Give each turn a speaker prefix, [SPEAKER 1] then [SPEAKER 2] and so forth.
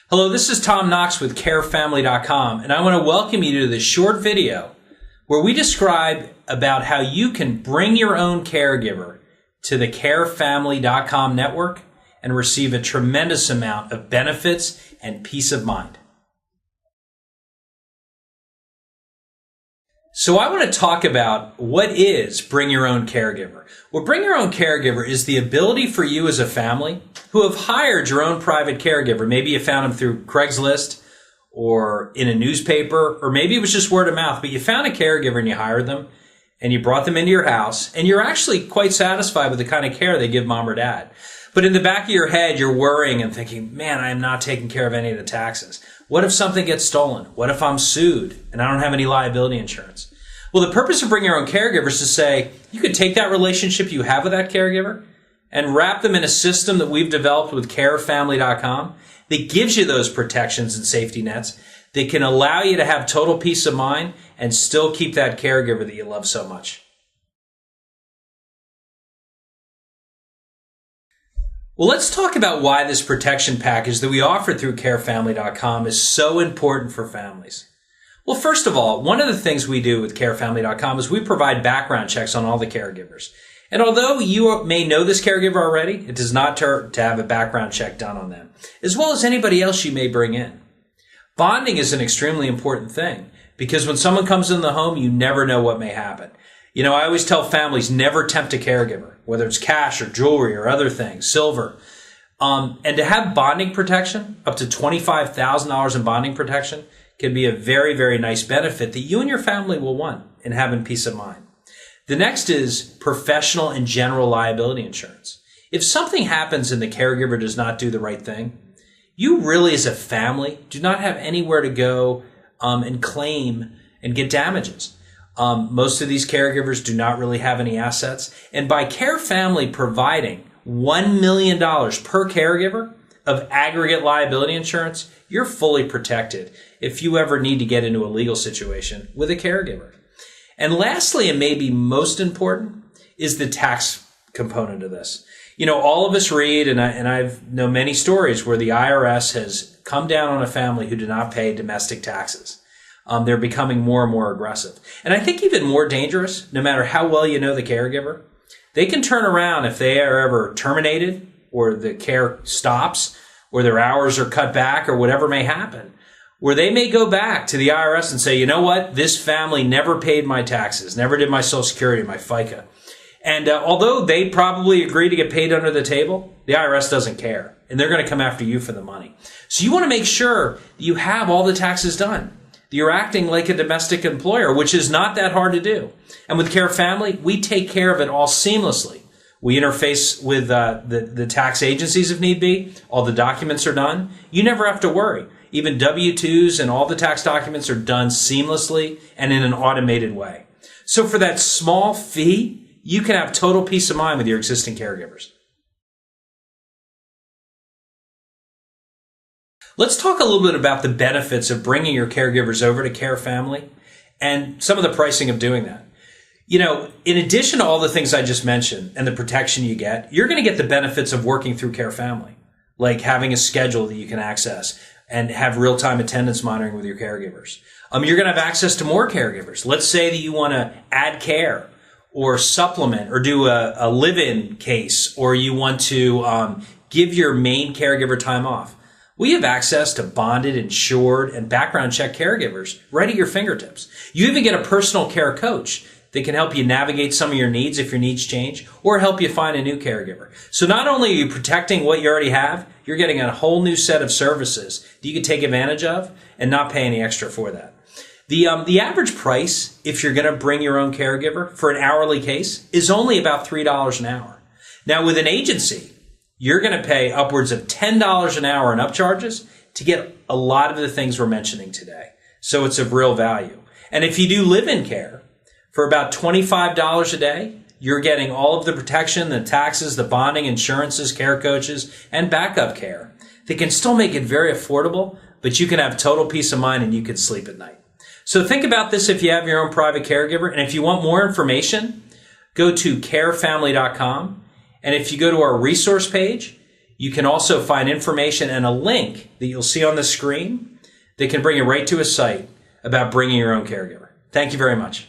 [SPEAKER 1] Hello, this is Tom Knox with CareFamily.com, and I want to welcome you to this short video where we describe about how you can bring your own caregiver to the CareFamily.com network and receive a tremendous amount of benefits and peace of mind. So I want to talk about what is Bring Your Own Caregiver. Well, Bring Your Own Caregiver is the ability for you as a family who have hired your own private caregiver. Maybe you found them through Craigslist or in a newspaper, or maybe it was just word of mouth, but you found a caregiver and you hired them and you brought them into your house and you're actually quite satisfied with the kind of care they give mom or dad. But in the back of your head, you're worrying and thinking, man, I am not taking care of any of the taxes. What if something gets stolen? What if I'm sued and I don't have any liability insurance? Well, the purpose of Bring Your Own Caregiver is to say you could take that relationship you have with that caregiver and wrap them in a system that we've developed with CareFamily.com that gives you those protections and safety nets that can allow you to have total peace of mind and still keep that caregiver that you love so much. Well, let's talk about why this protection package that we offer through CareFamily.com is so important for families. Well, first of all, one of the things we do with CareFamily.com is we provide background checks on all the caregivers. And although you may know this caregiver already, it does not hurt to have a background check done on them, as well as anybody else you may bring in. Bonding is an extremely important thing because when someone comes in the home, you never know what may happen. You know, I always tell families never tempt a caregiver, whether it's cash or jewelry or other things, silver. And to have bonding protection, up to $25,000 in bonding protection, can be a very, very nice benefit that you and your family will want in having peace of mind. The next is professional and general liability insurance. If something happens and the caregiver does not do the right thing, you really as a family do not have anywhere to go and claim and get damages. Most of these caregivers do not really have any assets. And by CareFamily providing $1 million per caregiver of aggregate liability insurance, you're fully protected if you ever need to get into a legal situation with a caregiver. And lastly, and maybe most important, is the tax component of this. You know, all of us read, and I've know many stories where the IRS has come down on a family who did not pay domestic taxes. They're becoming more and more aggressive. And I think even more dangerous, no matter how well you know the caregiver, they can turn around if they are ever terminated or the care stops or their hours are cut back or whatever may happen, where they may go back to the IRS and say, you know what, this family never paid my taxes, never did my Social Security, my FICA. And although they probably agree to get paid under the table, the IRS doesn't care. And they're going to come after you for the money. So you want to make sure that you have all the taxes done. That you're acting like a domestic employer, which is not that hard to do. And with CareFamily, we take care of it all seamlessly. We interface with the tax agencies if need be. All the documents are done. You never have to worry. Even W-2s and all the tax documents are done seamlessly and in an automated way. So for that small fee, you can have total peace of mind with your existing caregivers. Let's talk a little bit about the benefits of bringing your caregivers over to CareFamily and some of the pricing of doing that. You know, in addition to all the things I just mentioned and the protection you get, you're going to get the benefits of working through CareFamily, like having a schedule that you can access and have real-time attendance monitoring with your caregivers. You're going to have access to more caregivers. Let's say that you want to add care or supplement or do a live-in case, or you want to give your main caregiver time off. We have access to bonded, insured, and background check caregivers right at your fingertips. You even get a personal care coach that can help you navigate some of your needs if your needs change, or help you find a new caregiver. So not only are you protecting what you already have, you're getting a whole new set of services that you can take advantage of and not pay any extra for that. The average price, if you're going to bring your own caregiver for an hourly case, is only about $3 an hour. Now with an agency, you're going to pay upwards of $10 an hour in upcharges to get a lot of the things we're mentioning today. So it's of real value. And if you do live-in care, for about $25 a day, you're getting all of the protection, the taxes, the bonding, insurances, care coaches, and backup care. They can still make it very affordable, but you can have total peace of mind and you can sleep at night. So think about this if you have your own private caregiver. And if you want more information, go to CareFamily.com. And if you go to our resource page, You can also find information and a link that you'll see on the screen that can bring you right to a site about bringing your own caregiver. Thank you very much.